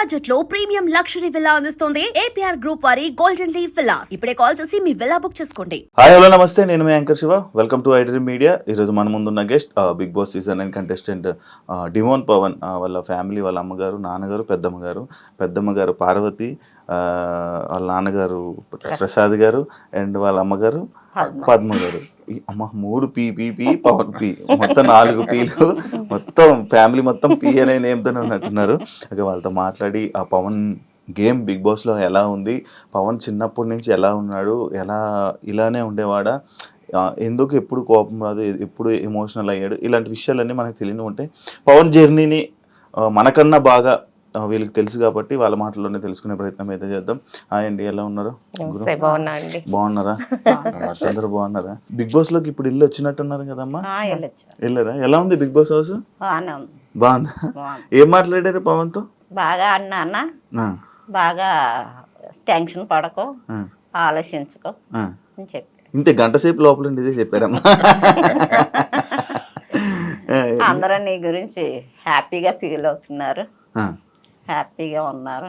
Budget లో premium luxury villa అందిస్తోంది APR group వారి గోల్డెన్ లీవ్ విల్లాస్. ఇప్పుడే కాల్ చేసి మీ విల్లా బుక్ చేసుకోండి. హాయ్ హలో నమస్తే, నేను మీ anchor Shiva. Welcome to iDream media. ఈరోజు మన ముందున్న guest Bigg Boss season 9 contestant Demon Pavan. వాళ్ళ ఫ్యామిలీ, వాళ్ళ అమ్మగారు, నాన్నగారు, పెద్దమ్మగారు పార్వతి, వాళ్ళ నాన్నగారు ప్రసాద్ గారు అండ్ వాళ్ళ అమ్మగారు పద్మ గారు. అమ్మ 3 పీ పవన్ పీ, మొత్తం 4 పీలు, మొత్తం ఫ్యామిలీ మొత్తం పీ అనే నేమ్తోనే ఉన్నట్టున్నారు. ఓకే, వాళ్ళతో మాట్లాడి ఆ పవన్ గేమ్ బిగ్ బాస్లో ఎలా ఉంది, పవన్ చిన్నప్పటి నుంచి ఎలా ఉన్నాడు, ఎలా ఇలానే ఉండేవాడా, ఎందుకు ఎప్పుడు కోపం రాదు, ఎప్పుడు ఎమోషనల్ అయ్యాడు, ఇలాంటి విషయాలన్నీ మనకు తెలియని ఉంటాయి. పవన్ జర్నీని మనకన్నా బాగా వీళ్ళకి తెలుసు కాబట్టి వాళ్ళ మాటల్లోనే తెలుసుకునే ప్రయత్నం అయితే చేద్దాం. హాయ్ అండి, ఎలా ఉన్నారు? బాగున్నారా? అందరూ బాగున్నారా? బిగ్ బాస్ లోకి ఇప్పుడు ఇల్లు వచ్చినట్టున్నారు కదమ్మా, వెళ్ళారా? ఎలా ఉంది బిగ్ బాస్ హౌస్? బాగుందా? ఏం మాట్లాడారు పవన్ తో? బాగా అన్నా బాగా టెన్షన్ పడకో, ఆలోచించుకో అని చెప్పి ఇంతే గంట సేపు లోపల ఇదే చెప్పారమ్మా. అందరూ నీ గురించి హ్యాపీగా ఫీల్ అవుతున్నారు, హ్యాపీగా ఉన్నారు.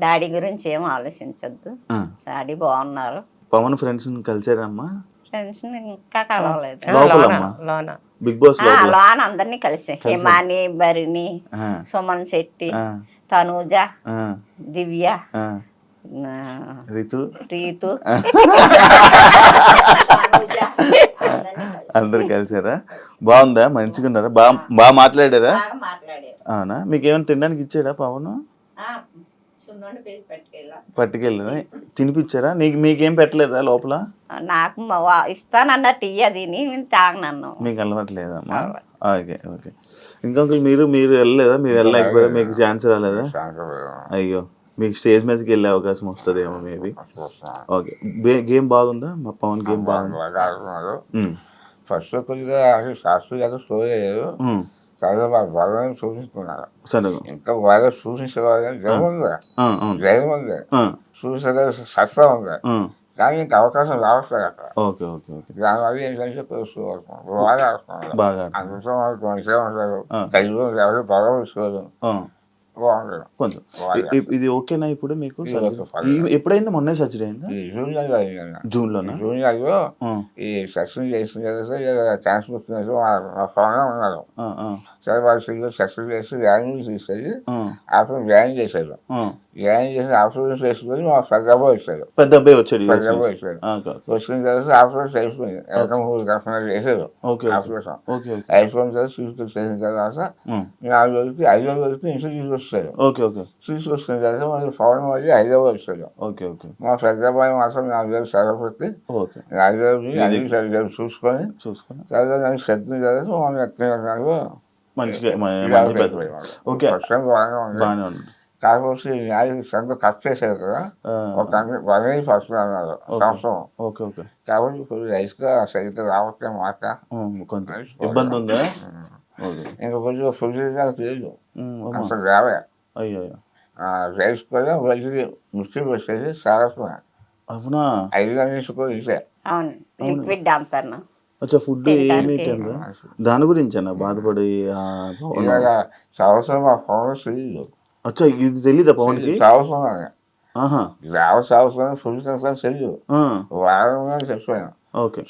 డాడీ గురించి ఏం ఆలోచించొద్దు, డాడీ బాగున్నారు. పవన్ ఫ్రెండ్స్ కలిసారమ్మా? ఫ్రెండ్స్ ఇంకా కలవలేదు. బిగ్ బాస్ లోన్ అందరినీ కలిసి హిమాని, భరిణి, సుమన్ శెట్టి, తనూజ, దివ్య, రీతు అందరు కలిసారా? బాగుందా? మంచిగా ఉన్నారా? బాగా మాట్లాడారా? అవునా? మీకు ఏమైనా తినడానికి ఇచ్చాడా పవన్? పట్టుకెళ్ళా తినిపించారా? మీకేం పెట్టలేదా లోపల? నాకు ఇస్తానన్నట్టు ఇయ్యదిని తాగనన్ను. మీకు అలవాట్లేదమ్మా? Okay okay. ఇంకొకరు మీరు వెళ్ళలేదా? మీరు వెళ్ళలేకపోయారా? మీకు ఛాన్స్ రాలేదా? అయ్యో, మీకు స్టేజ్ మీదకి వెళ్ళే అవకాశం వస్తుందేమో మేబీ. ఓకే, గేమ్ బాగుందా? మా పవన్ గేమ్ బాగుంది. ఫస్ట్ కొద్దిగా శాస్త్రీయంగా స్టోరీ అయ్యారు, చాలా బాగా చూపించుకున్నారు. ఇంకా బాగా చూపించేవారు కానీ జగన్ ఉంది చూసే సస్తా ఉంది కానీ ఇంకా అవకాశం రావట్లేదు అక్కడ. Okay okay okay. దానివల్ల ఏంటంటే బాగా ఆడుతున్నారు, అందులో తెలుగు ఎవరు బాగా తీసుకోదు, బాగుంటుంది కొంచెం. ఇది ఓకేనా ఇప్పుడు మీకు? ఎప్పుడైంది? మొన్నే సర్జరీ అయిందా? జూన్లోనా? జూనియర్లో ఈ సెక్షన్ చేసిన ఛాన్స్ వస్తున్నట్టు ఉన్నారు. సరే వాళ్ళు సెక్షన్ చేసి వ్యాన్ తీసుకెళ్ళి ఆఫ్టర్ వ్యాన్ చేశారు. వ్యాన్ చేసి ఆఫ్టర్ చేసుకొని మా పెద్ద అబ్బాయి వచ్చాడు. పెద్ద అబ్బాయి వచ్చాడు. వచ్చిన తర్వాత ఆఫ్టర్ అయిపోయింది, చేశారు ఆపరేషన్ అయిపోయిన తర్వాత తీసుకొచ్చేసిన తర్వాత 4 రోజులకి 5వ రోజుకి ఇంట్లో తీసుకొచ్చారు. తీసుకొచ్చిన తర్వాత మళ్ళీ పవన్ మళ్ళీ హైదరాబాద్ వచ్చాడు. మా పెద్ద అబ్బాయి మాత్రం 4 రోజులు సెలవు పెట్టి 4 రోజులు అన్ని సరిగ్గా చూసుకొని తర్వాత నాకు శ్రద్ధ తర్వాత మనం ఎక్కడ మంచిగా బాగానే ఉంది. కాకపోతే సంత కట్ చేశారు కదా, ఒక 1% అన్నారు సంవత్సరం. కాబట్టి ఇప్పుడు రైస్గా సరిగ్గా రావట్లే మాట, ఇబ్బంది ఉందా? ఇంకా కొంచెం ఫుడ్ లేదు అసలు రావే. రైస్ కూడా వచ్చి మిక్సీ వచ్చేసి సారస్వా అవునా? 5 గంటల కూడా ఇదే లిక్విడ్ అంటారు. అచ్చా, ఫుడ్ ఏమి దాని గురించి అన్న బాధపడి సంవత్సరం మా ఫోన్ తెలియదు. అచ్చా, ఇది తెలీదా పవన్కి? సంవత్సరం ఫుడ్ సంవత్సరం తెలియదు, వారం చచ్చిపోయాను,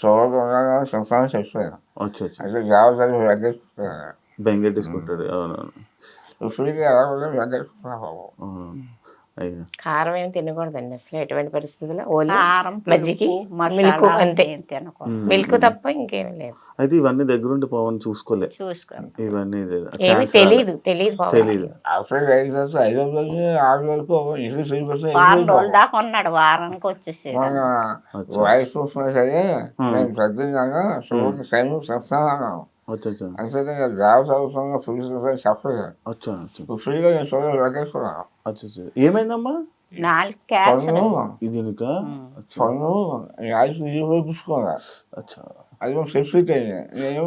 చూడకుండా సంవత్సరం చచ్చిపోయాను. అంటే జాగ్రత్త వెంకటేసుకున్నాను, బెంగెట్టేసుకుంటాడు. అవునవును. ఫుడ్కి ఎలా ఉందో వెంకటేసుకున్నాను. కారం ఏమి తినకూడదండి అసలు ఎటువంటి పరిస్థితుల్లో. ఓన్లీ మజ్జిగి, మిల్క్ అంతే, మిల్క్ తప్ప ఇంకేమీ లేదు. అయితే ఇవన్నీ దగ్గరుండి పవన్ చూసుకోలే, ఇవన్నీ ఏమి తెలీదు. వారానికి వచ్చేసి వాయిస్ చూసుకున్నా సరే నేను తగ్గిందాగా చెప్తాను. అంతేకాని గ్రామ సంవత్సరంగా ఫుల్ చెప్పలేదు, ఫ్రీగా నేను చూడాలి వెంకటేసుకున్నాను. ఏమైందమ్మా? పన్ను చూపించుకోగా అది సెప్సిక్ అయింది. నేను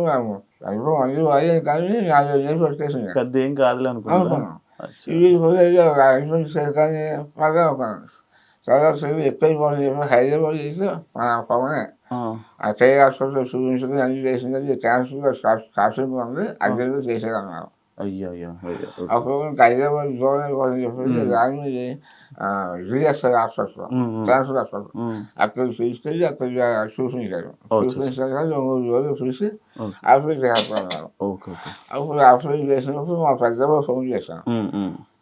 అన్ని అయ్యే కానీ 4 రోజులు పెట్టేసింది, పెద్ద ఏం కాదులే అనుకున్నాను. కానీ చాలా ఎక్కువ హైదరాబాద్ చేసి పవనే ఆ చేయి హాస్పిటల్ చూపించుకుని అన్ని చేసింది. క్యాన్సర్ స్టార్టింగ్ ఉంది, అడ్మిట్ చేసేదన్నారు. అయ్యో అయ్యో అయ్యో ఓకే. అప్పుడు హైదరాబాద్ గవర్నమెంట్ కోసం చెప్పేసి రాని జిఎస్ఐ హాస్పిటల్ క్యాన్సర్ హాస్పిటల్ అక్కడికి తీసుకెళ్ళి అక్కడ చూపించారు. చూపించాక 2 రోజులు చూసి ఆపరేట్ చేస్తున్నారు. Okay okay. అప్పుడు ఆపరేట్ చేసినప్పుడు మా పెద్దమ్మ ఫోన్ చేశాను.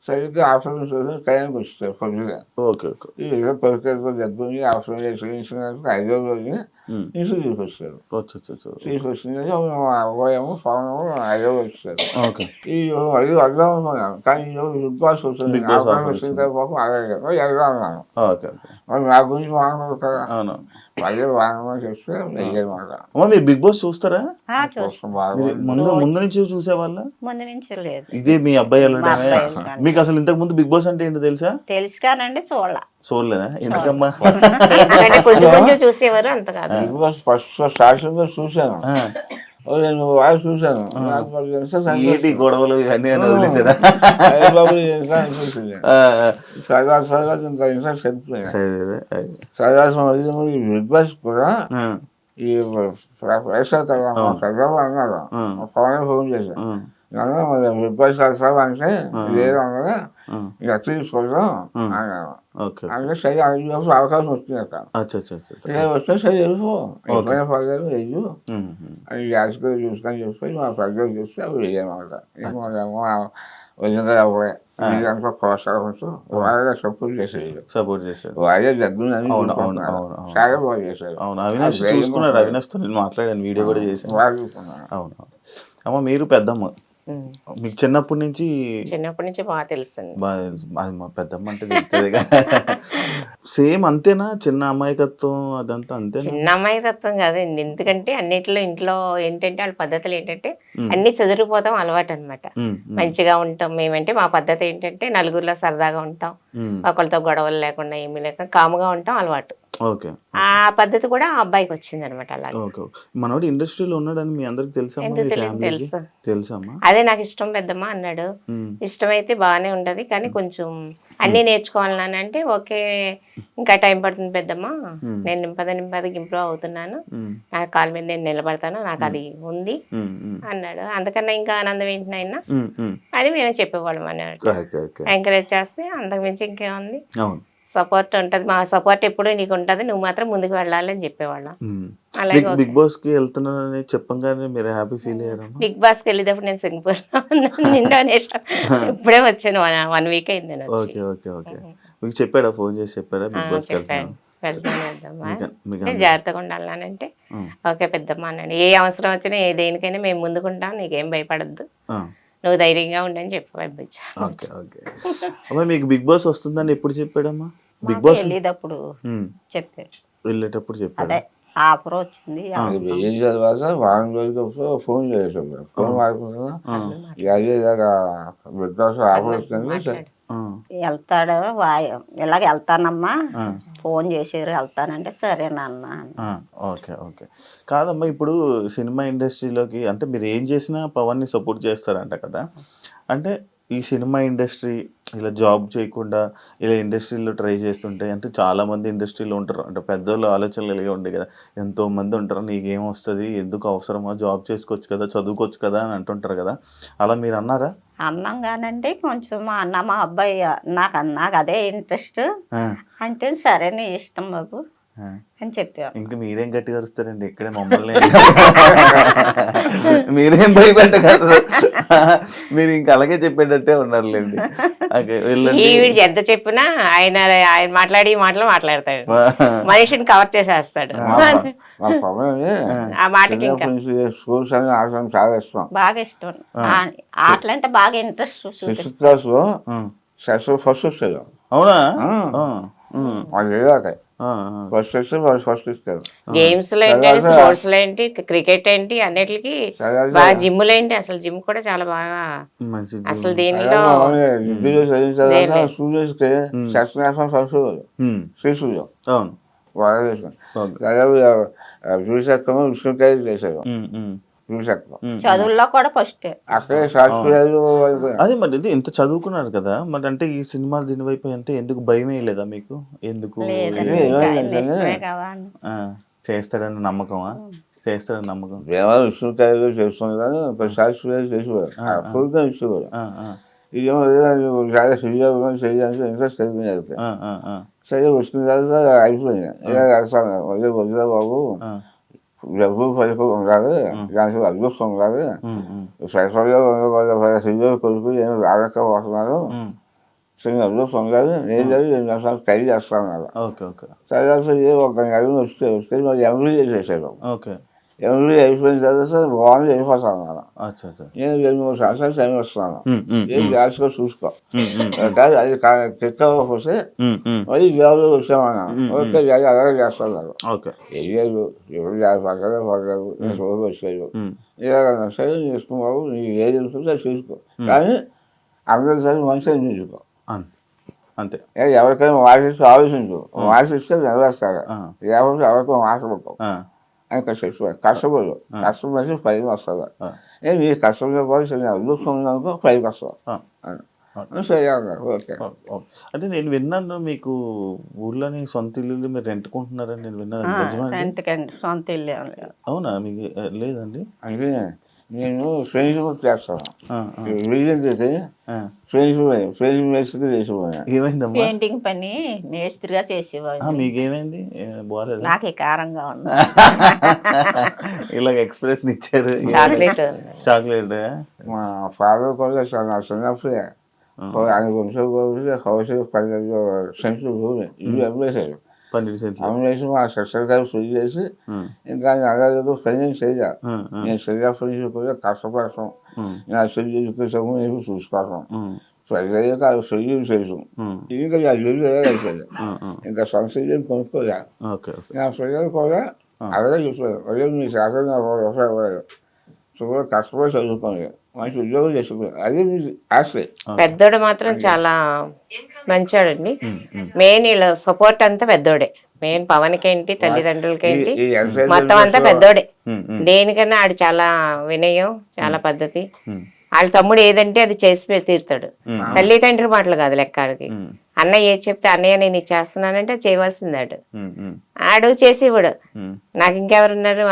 సరిగ్గా ఆపరేషన్ చూసి టైంకి వచ్చారు పొద్దుగా. Okay okay. ఈ ఏదో పరిస్థితుల్లో దగ్గరుండి ఆపరేషన్ చేయించినందుకు హైదరాబాద్ని ఇంటికి తీసుకొచ్చారు. తీసుకొచ్చింది అబ్బాయేమో పవనేమో హైదరాబాద్ వచ్చారు. ఓకే. ఈ అది అర్థం అనుకున్నాను, కానీ ఈరోజు బిగ్ బాస్ వచ్చింది. ఆపరేషన్ వచ్చిన తర్వాత అలాగే వెళ్దాం అన్నాను. Okay okay. మరి నా గురించి మాట్లాడదు కదా, అవును. మళ్ళీ వాడమని చెప్తే నెయ్యమాట. అమ్మ మీరు బిగ్ బాస్ చూస్తారా? చూస్తాం. ముందు నుంచి చూసేవాళ్ళ? ముందు నుంచి లేదు. ఇదే మీ అబ్బాయి వెళ్ళడమే? వెళ్ళడం. మీకు అసలు ఇంతకు ముందు బిగ్ బాస్ అంటే ఏంటో తెలుసా? తెలుసు కానండి చూడలేదా? ఎందుకమ్మా? ఎందుకంటే కొంచెం కొంచెం చూసేవారు, అంత కాదు. బిగ్ బాస్ ఫస్ట్ స్టార్టింగ్ చూశాను, 2 వారాలు చూశాను. నాకు మరి ఎంత ఏంటి గొడవలు ఇవన్నీ అని వదిలేసారా? బాబు అనిపించింది. తర్వాత ఇంకా ఇంట్రెస్ట్ చెప్తున్నాను. సరదాసం వదిలి బిగ్ బాస్ కూడా ఈ వైఎస్ఆర్ చంద్రబాబు అన్నారు, పవన్ ఫోన్ చేశాను. నన్ను మరి బిగ్ బాస్ కలుస్తావా అంటే లేదు అన్నదా, ఇక తీసుకోవడం అన్నాను. అంటే సరే అడిగినప్పుడు అవకాశం వచ్చింది అక్కడ. వస్తే సరే వెళ్ళిపో, ఎప్పుడైనా పర్లేదు వెళ్ళు అని యాజ్గా చూసుకొని చెప్పి మా పెద్దలు చూస్తే అవి వెళ్ళామన్నమాట. ఏమో వదిన అవ్వే మీదంతా ప్రోత్సాహంతో వాళ్ళగా సపోర్ట్ చేశారు. వాళ్ళే దగ్గర చాలా బాగా చేశారు. అవును, అవినాష్ చూసుకున్నాడు. అవినాష్తో నేను మాట్లాడాను, వీడియో కూడా చేశాను. వాళ్ళు చూసుకున్నారు. అవును. అమ్మ మీరు పెద్దమ్మ, మీకు చిన్నప్పటి నుంచి బాగా తెలుసండి. అది మా పెద్దమ్మ అంటే తెలుస్తుంది. సేమ్ అంతేనా? చిన్న అమాయకత్వం అదంతా అంతే? చిన్న అమాయకత్వం కాదండి, ఎందుకంటే అన్నిట్లో ఇంట్లో ఏంటంటే వాళ్ళ పద్ధతులు ఏంటంటే అన్ని చదిరిపోతాం అలవాటు అనమాట. మంచిగా ఉంటాం మేమంటే, మా పద్ధతి ఏంటంటే నలుగురిలో సరదాగా ఉంటాం, ఒకరితో గొడవలు లేకుండా ఏమీ లేక కాముగా ఉంటాం అలవాటు. ఓకే. ఆ పద్ధతి కూడా ఆ అబ్బాయికి వచ్చింది అనమాట. అలా మనోడు ఇండస్ట్రీలో ఉన్నాడని మీ అందరికి తెలుసు. తెలుసమ్మా? అదే నాకు ఇష్టం పెద్దమ్మ అన్నాడు. ఇష్టమైతే బాగానే ఉండదు, కానీ కొంచెం అన్ని నేర్చుకోవాలని అంటే ఓకే, ఇంకా టైం పడుతుంది పెద్దమ్మ, నేను నింపదకి ఇంప్రూవ్ అవుతున్నాను, నా కాళ్ళ మీద నేను నిలబడతాను, నాకు అది ఉంది అన్నాడు. అందుకన్నా ఇంకా ఆనందం ఏంటి నాయన అని మేము చెప్పేవాళ్ళం అన్నాడు. ఎంకరేజ్ చేస్తే అంతకు మించి ఇంకేముంది, సపోర్ట్ ఉంటది, మా సపోర్ట్ ఎప్పుడు నీకు ఉంటది, నువ్వు మాత్రం ముందుకు వెళ్ళాలి అని చెప్పేవాళ్ళం. అలాగే బిగ్ బాస్ కి వెళ్తున్నానని చెప్పంగానే మీరు హ్యాపీ ఫీల్ అయ్యారా? బిగ్ బాస్ కి వెళ్ళేటప్పుడు నేను సింగపూర్ ఇండోనేషియా ఇప్పుడే వచ్చాను, 1 వీక్ అయింది. Okay okay okay. మీకు చెప్పాడా, ఫోన్ చేసి చెప్పాడా బిగ్ బాస్ జాగ్రత్తగా ఉండాలంటే? ఓకే పెద్దమ్మ అన్నాడు, ఏ అవసరం వచ్చినా ఏ దేనికైనా మేము ముందుకుంటాం, నీకేం భయపడద్దు, నువ్వు ధైర్యంగా ఉండని చెప్పి పంపించాను. Okay okay. అమ్మా మీకు బిగ్ బాస్ వస్తుందని ఎప్పుడు చెప్పాడమ్మా? బిగ్ బాస్ వెళ్ళేటప్పుడు చెప్పారు, వెళ్ళేటప్పుడు చెప్పాడు. ఆఫర్ వచ్చింది. ఏం చదివాక వారం రోజులప్పుడు ఫోన్ చేసాడు, ఫోన్ మాట్లాడుకున్నా అదేదాకా బిగ్ బాస్ ఆఫర్ వచ్చింది, వెళ్తాడు, ఇలాగ వెళ్తానమ్మా, ఫోన్ చేసారు వెళ్తానంటే సరేనన్నా. Okay okay. కాదమ్మా, ఇప్పుడు సినిమా ఇండస్ట్రీలోకి అంటే మీరు ఏం చేసినా పవన్ని సపోర్ట్ చేస్తారంట కదా, అంటే ఈ సినిమా ఇండస్ట్రీ ఇలా జాబ్ చేయకుండా ఇలా ఇండస్ట్రీలో ట్రై చేస్తుంటే, అంటే చాలామంది ఇండస్ట్రీలో ఉంటారు, అంటే పెద్దోళ్ళు ఆలోచనలు ఇలాగే ఉండే కదా, ఎంతోమంది ఉంటారు, నీకేం వస్తుంది, ఎందుకు అవసరమా, జాబ్ చేసుకోవచ్చు కదా, చదువుకోవచ్చు కదా అని అంటుంటారు కదా, అలా మీరు అన్నారా? అన్నాం కానండి, కొంచెం మా అబ్బాయి నాకు అదే ఇంట్రెస్ట్ అంటే సరే నీ ఇష్టం బాబు అని చెప్పారు. ఇంకా మీరేం గట్టిగా అరుస్తారండి, ఇక్కడే మమ్మల్ని మీరేం భయపెట్టగలరు, మీరు ఇంకా అలాగే చెప్పేటట్టే ఉన్నారులేండి. ఎంత చెప్పినా ఆయన మాట్లాడి మాట్లాడతాడు, మనిషిని కవర్ చేసేస్తాడు. ఆ మాటకి ఇంకా చాలా ఇష్టం, బాగా ఇష్టం, ఆటలంటే బాగా ఇంట్రెస్ట్. ఫస్ట్ వచ్చాడు. అవునా? ఫస్ట్ ఇస్తారు. గేమ్స్ లో ఏంటి, స్పోర్ట్స్ లో ఏంటి, క్రికెట్ ఏంటి, అన్నిటికి బాగా, జిమ్ లో ఏంటి, అసలు జిమ్ కూడా చాలా బాగా, అసలు దీనిలో విష్ణుకాయ చేశారు. చదువుల్లో కూడా ఫస్ట్. అదే మరి ఇది ఇంత చదువుకున్నారు కదా, మరి అంటే ఈ సినిమా దీని వైపు అంటే ఎందుకు భయం వేయలేదా మీకు? ఎందుకు చేస్తాడన్న నమ్మకమా? చేస్తారని నమ్మకం. దేవాలయం విష్ణుకాయలు చేస్తుంది కానీ ప్రతిసారి చేసేవారు పూర్తిగా ఇచ్చేవారు. ఇదేమో చాలా శ్రీజాబు చేయడానికి ఇంట్రెస్ట్ కలిగింది. సరే వచ్చిన తర్వాత అయిపోయింది. ఇలా రాస్తాను వదిలే బాబు డబ్బు పలుకు ఉండాలి, దానికి అదృష్టం ఉండాలి, సరస్వతిగా శ్రీజాబు కొడుకు ఏమో రాగక్క పోతున్నారు, చిన్న అదృష్టం ఉండాలి, నేను ట్రై చేస్తాను. తర్వాత ఒక నెల వస్తే మరి ఎంబీ చేసేసాడు. ఎంబీ అయిపోయిన తర్వాత బాగుంది అయిపోతాను అన్నమాట. నేను 2-3 సంవత్సరాలు టైం వస్తున్నాను, ఏం జాగ్రత్తగా చూసుకో, అది చెక్ అవ్వకపోతే మరి జాబ్లో వచ్చామన్నాను. ఓకే అలాగే చేస్తాను. ఏం లేదు ఎవరు పక్కనే పడలేదు, రోజు వచ్చాడు ఇలాగన్నా సరే చేసుకున్నావు, నీకు ఏది తెలుసుకుంటే అది చూసుకో, కానీ అందరిసారి మంచిగా చూసుకో అంతే. ఎవరికైనా వాసిస్తూ ఆలోచించు, వాసిస్తే నెరవేరుతారు, లేకపోతే ఎవరికైనా మాట్లాడుకో అని కష్టపడు, కష్టపడి పైకి వస్తుంది. నీ కష్టంతో పాటు చిన్న అదృష్టం ఉందనుకో పైకి వస్తావు. ఓకే. అంటే నేను విన్నాను మీకు ఊర్లోని సొంత ఇల్లు మీరు రెంట్కుంటున్నారని నేను విన్నాను. సొంత ఇల్లు అవునా? మీకు లేదండి? అంటే నేను ఫ్రెండ్షిప్ చేస్తాను, రీజన్ చేసి ఫ్రెండ్షిప్ మేస్త్రి చేసిపోయాను. ఏమైందమ్మా? పెయింటింగ్ పని మేస్త్రిగా చేసేవాడు. మీకేమైంది? బాగాలేదు, నాకు కారంగా ఉంది. ఇలాగ ఎక్స్ప్రెషన్ ఇచ్చారు. చాక్లెట్ మా ఫాదర్ కూడా నా చిన్నప్పుడే ఆయన కొంచెం హౌస్ 12 సెంట్లు భూమి ఇల్లు అమ్మేశారు. అమ్మేసి మా సిస్టర్ గారు ఫుల్ చేసి ఇంకా అలాగే పని చేయాలి. నేను సరిగా ఫ్రెండ్షిప్ కూడా కష్టపడతాం, నా చెల్లి ఎడ్యుకేషన్ నేను చూసుకోవటం, పెద్దయ్యాక అది చెల్లి చేసాం. ఇంకా నా చెల్లి అయిపోయింది, ఇంకా సొంత చెల్లి కొనుక్కోలే. నా పిల్లలు కూడా అలాగే చెప్పారు, అదే మీ శాతం కష్టపడి చదువుకోండి, మంచి ఉద్యోగం చేసుకోండి, అదే మీ ఆస్తి. పెద్దోడు మాత్రం చాలా మంచోడండి. మెయిన్ వీళ్ళ సపోర్ట్ అంతా పెద్దోడే. మెయిన్ పవన్కేంటి, తల్లిదండ్రులకేంటి, మొత్తం అంతా పెద్దోడే. దేనికన్నా ఆడు చాలా వినయం, చాలా పద్ధతి. వాళ్ళ తమ్ముడు ఏదంటే అది చేసి తీరుతాడు. తల్లిదండ్రుల మాటలు కాదు లెక్క ఆడికి. అన్నయ్య ఏది చెప్తే అన్నయ్య నేను ఇది చేస్తున్నానంటే చేయవలసింది ఆడు. ఆడు చేసేవాడు. నాకు ఇంకెవరున్నారు,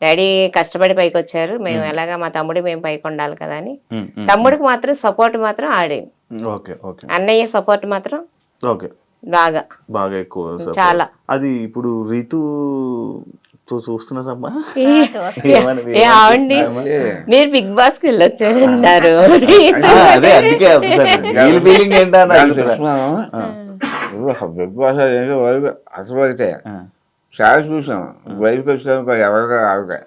డాడీ కష్టపడి పైకి వచ్చారు, మేము ఎలాగా మా తమ్ముడు మేము పైకి ఉండాలి కదా అని. తమ్ముడికి మాత్రం సపోర్ట్ మాత్రం ఆడే. అన్నయ్య సపోర్ట్ మాత్రం బాగా ఎక్కువ చాలా. అది ఇప్పుడు రీతు చూస్తున్నారమ్మా? ఏమండి మీరు బిగ్ బాస్ కి వెళ్ళొచ్చారు, అదే అందుకే ఫీలింగ్ బిగ్ బాస్ అసలు అయితే చాలా చూసాం. బయటకు వచ్చాను ఎవరిగా ఆడతాయి,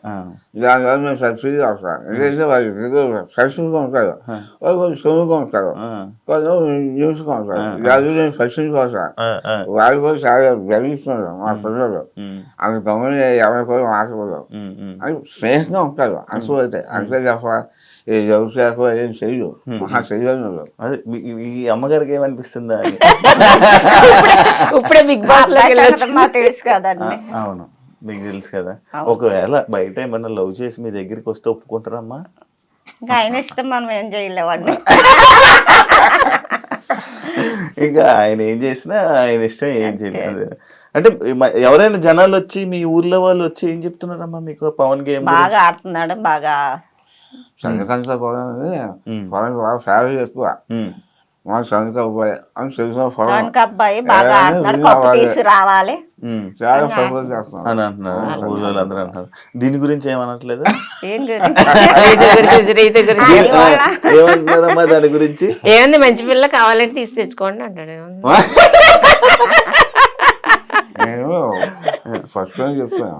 దానివల్ల మేము సబ్సిడీ వస్తాం. ఎందుకంటే వాళ్ళు సబ్సిడీగా ఉంటారు, వాళ్ళు కొంచెం సొమ్ముగా ఉంటారు, కొంచెం న్యూస్గా ఉంటారు. దాని నేను సబ్సిడీకి వస్తాను. వాళ్ళు కూడా చాలా గర్విస్తున్నారు మా పిల్లలు. అంత గమని ఎవరి కూడా మాట్లాడరు అని స్నేహంగా ఉంటారు. అంతే అంతే తప్ప ఈ వ్యవసాయకు ఏం చెయ్యు, మహా చెయ్యను. అదే ఈ అమ్మగారికి ఏమనిపిస్తుందా? ఇప్పుడే బిగ్ బాస్ తెలుసు కదండి. అవును, మీకు తెలుసు కదా. ఒకవేళ బయట ఏమన్నా లవ్ చేసి మీ దగ్గరికి వస్తే ఒప్పుకుంటారమ్మా? ఇంకా ఆయన ఇష్టం, మనం ఏం చేయలేవండి. ఇంకా ఆయన ఏం చేసినా ఆయన ఇష్టం, ఏం చేయలేదు. అంటే ఎవరైనా జనాలు వచ్చి మీ ఊర్లో వాళ్ళు వచ్చి ఏం చెప్తున్నారమ్మా మీకు? పవన్ గేమ్ బాగా ఆడుతున్నాడు, బాగా సంతకంతా కూడా పవన్ బాగా ఫ్యామిలీ ఎక్కువ. మా సంతక అబ్బాయి అని తెలిసిన అబ్బాయి బాగా ఆడుతున్నాడు, రావాలి చాలా సపోర్ట్ చేస్తున్నాను అని అంటున్నారు ఊళ్ళో అందరూ అంటున్నారు. దీని గురించి ఏమనట్లేదు? ఏమంటున్నారమ్మా దాని గురించి? ఏముంది, మంచి పిల్ల కావాలంటే తీసి తెచ్చుకోండి అంటాడు. నేను ఫస్ట్ టైం చెప్తాను,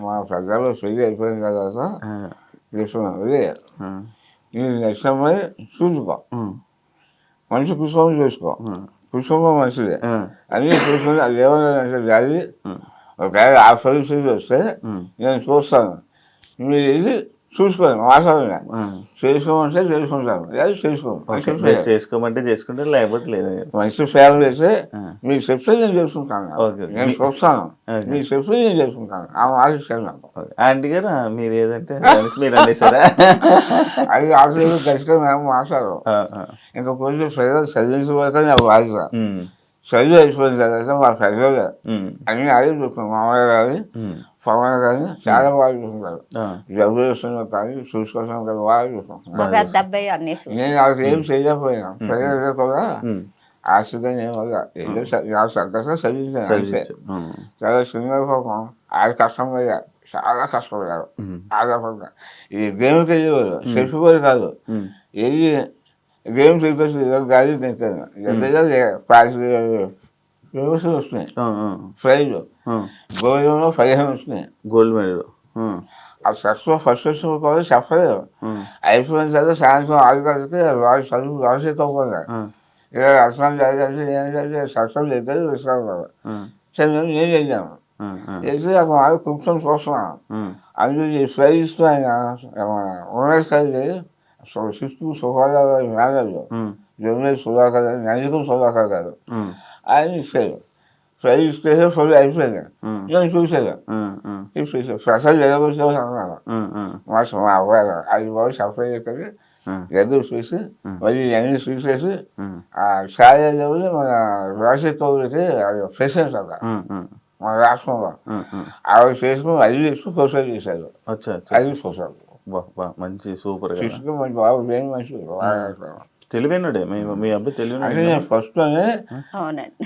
మా పెద్దలు పెళ్లి అయిపోయిన తర్వాత చెప్తున్నాను, అదే నేను నెక్స్ట్ అమ్మాయి చూసుకో, మంచి కుటుంబం చూసుకో, కుటుంబం మంచిదే అన్నీ చూసుకుంటే అది ఏమన్నా డాడీ ఒకవేళ ఆ పరిస్థితి వస్తే నేను చూస్తాను, మీరు ఇది చూసుకోండి, మాట్లాడండి, చేసుకోమంటే చేసుకుంటాను, అది చేసుకోమంటే చేసుకుంటే లేకపోతే లేదు. మంచి ఫ్యామిలీ అయితే మీకు చెప్తే నేను చేసుకుంటాను, నేను చూస్తాను, మీకు చెప్తే నేను చేసుకుంటాను, ఆ మాట ఇస్తాను. ఆంటీ గారు మీరు ఏదంటే మీరు అనేసారా? అది ఆఖరి ఖచ్చితంగా మేము మాట్లాడరు. ఇంకా కొంచెం ప్రజలు చదివించబోతే నాకు బాధ్యత. చదువు అయిపోయిన తర్వాత మా ప్రజలు అన్ని ఆగి చూస్తున్నాం, మామయ్య గారి పవన్ కానీ చాలా బాగా చూసుకుంటారు. డబ్బులు వస్తున్నా కానీ చూసుకోవడం కదా బాగా చూసుకుంటున్నారు. పెద్ద అబ్బాయి అన్నీ నేను వాళ్ళకి ఏం చేయలేకపోయినా ప్రజలు కూడా ఆశగా నేను ఏదో నాకు సంతోషంగా చదివించాను అంతే. చాలా చిన్న పాపం ఆడ కష్టపడ్డారు, చాలా కష్టపడ్డారు. ఆధారపడ్డా ఈ గేమ్కి వెళ్ళేవారు, చెప్పుకోరు కాదు, వెళ్ళి గేమ్ చెప్పేసి గాలి తింటాను పార్టీ వస్తున్నాయి, ప్రైజ్ గోల్డ్ 15 వస్తున్నాయి, గోల్డ్ మెడల్. ఆ ఫస్ట్ వచ్చిన కూడా చెప్పలేదు. అయిపోయిన తర్వాత సాయంత్రం 6 గంటలకి వాళ్ళు చదువు రాసేసుకోకుండా ఇక అర్థం చదివి ఏం చదివి సక్సెస్ చేద్దరు విశ్రాంతి సరే మేము ఏం చేద్దాము చేసి అక్కడ వాళ్ళు కూర్చొని చూస్తున్నాను. అందులో ఈ ప్రైజ్ ఇస్తున్నాయి ఉన్నది సిక్స్త్ సుఖారావు గారి మేనర్లు జగనేష్ సుధాకర్ గారు, నందికం సుధాకర్ గారు ఆయన ఇచ్చారు. ప్రైజ్ ఇస్తే ఫుల్ అయిపోయింది. నేను చూసాను ప్రసాద్ జగబోసావు అన్నాను. మా అబ్బాయి అది బాబు సప్లై చేస్తుంది ఎదురు చూసి మళ్ళీ అన్ని చూసేసి ఆ ఛాయ మన రాజశేఖర్కి అది ప్రెసిడెంట్ అక్కడ మన రాష్ట్రంలో ఆవిడ చేసుకుని అది చేసుకుని ప్రొసైడ్ చేశారు. అది ప్రొసైడ్ మంచి సూపర్ తీసుకుని మంచి బాబు లేని మనిషి తెలివైనడే మీ అబ్బాయి తెలివైన. నేను ఫస్ట్లోనే అవునండి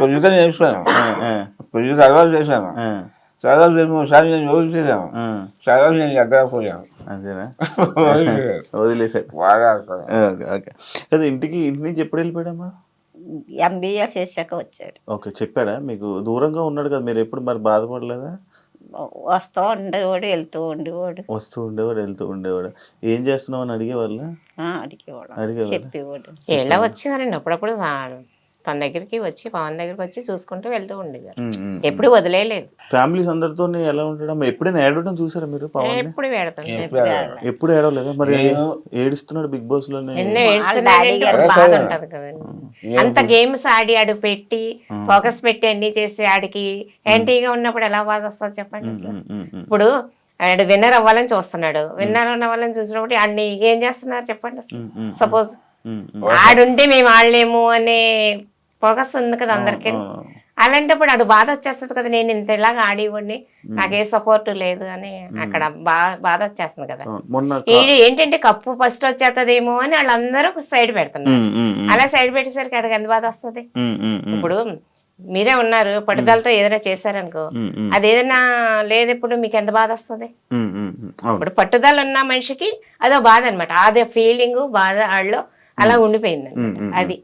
కొద్దిగా నేర్చుకున్నాను, కొద్దిగా అలవాటు చేశాను. చాలా 2-3 సార్లు నేను రోజు చేశాను, చాలా నేను ఎక్కడ పోయాను. అంతేనా? వదిలేసారు. బాగా అదే ఇంటి నుంచి ఎప్పుడు వెళ్ళిపోయాడమ్మా? MBA చేశాక వచ్చాడు. ఓకే, చెప్పాడా మీకు? దూరంగా ఉన్నాడు కదా, మీరు ఎప్పుడు మరి బాధపడలేదా? వస్తూ ఉండేవాడు, వెళ్తూ ఉండేవాడు. వస్తూ ఉండేవాడు, వెళ్తూ ఉండేవాడు. ఏం చేస్తున్నావు అని అడిగేవాళ్ళ? అడిగేవాడు, చెప్పేవాడు. ఎలా వచ్చేవారండి అప్పుడప్పుడు తన దగ్గరికి వచ్చి, పవన్ దగ్గరికి వచ్చి చూసుకుంటూ వెళ్తూ ఉండేవారు. ఎప్పుడు వదిలేయలేదు. ఫ్యామిలీస్ అందరితో ఎలా ఉండడం? ఎప్పుడైనా ఏడవడం చూసారా మీరు? పవన్ ఎప్పుడు వేడతాను, ఎప్పుడు ఏడవలేదా? మరి ఏడుస్తున్నాడు బిగ్ బాస్ లో, ఎన్నో ఏడుస్తున్నాడు, బాధ ఉంటది కదండి. అంత గేమ్స్ ఆడి ఆడు పెట్టి ఫోకస్ పెట్టి అన్ని చేసి ఆడికి యాంటీగా ఉన్నప్పుడు ఎలా బాధ వస్తుంది చెప్పండి అసలు. ఇప్పుడు ఆడు విన్నర్ అవ్వాలని చూస్తున్నాడు, విన్నర్ అవ్వాలని చూసినప్పుడు అన్ని ఏం చేస్తున్నారు చెప్పండి అసలు. సపోజ్ ఆడుంటే మేము ఆడలేము అనే ఫోకస్ ఉంది కదా అందరికి. అలాంటప్పుడు ఆడు బాధ వచ్చేస్తుంది కదా, నేను ఇంత ఇలాగా ఆడివ్వండి, నాకే సపోర్ట్ లేదు అని అక్కడ బాధ వచ్చేస్తుంది కదా. ఏంటంటే కప్పు ఫస్ట్ వచ్చేస్తుందేమో అని వాళ్ళందరూ సైడ్ పెడుతున్నారు. అలా సైడ్ పెట్టేసరికి ఆడికి ఎంత బాధ వస్తుంది. ఇప్పుడు మీరే ఉన్నారు, పట్టుదలతో ఏదైనా చేశారనుకో, అది ఏదైనా లేదు ఇప్పుడు మీకు ఎంత బాధ వస్తుంది. ఇప్పుడు పట్టుదల ఉన్న మనిషికి అదో బాధ అనమాట, అదే ఫీలింగ్ బాధ ఆడలో అలా ఉండిపోయింది అనమాట. అది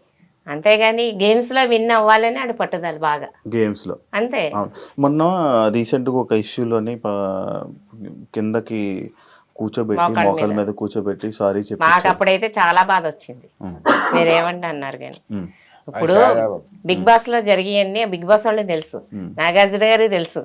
అంతేగాని గేమ్స్ లో విన్ అవ్వాలని ఆడు పట్టుదల బాగా గేమ్స్ లో అంతే. మొన్న రీసెంట్ గా ఒక ఇష్యూలోని కిందకి కూర్చోబెట్టి, మోకాల మీద కూర్చోబెట్టి సారీ చెప్పి, మాకు అప్పుడైతే చాలా బాధ వచ్చింది. మీరేమంటే అన్నారు కానీ ఇప్పుడు బిగ్ బాస్ లో జరిగాయన్నీ బిగ్ బాస్ వాళ్ళకి తెలుసు, నాగార్జున గారికి తెలుసు,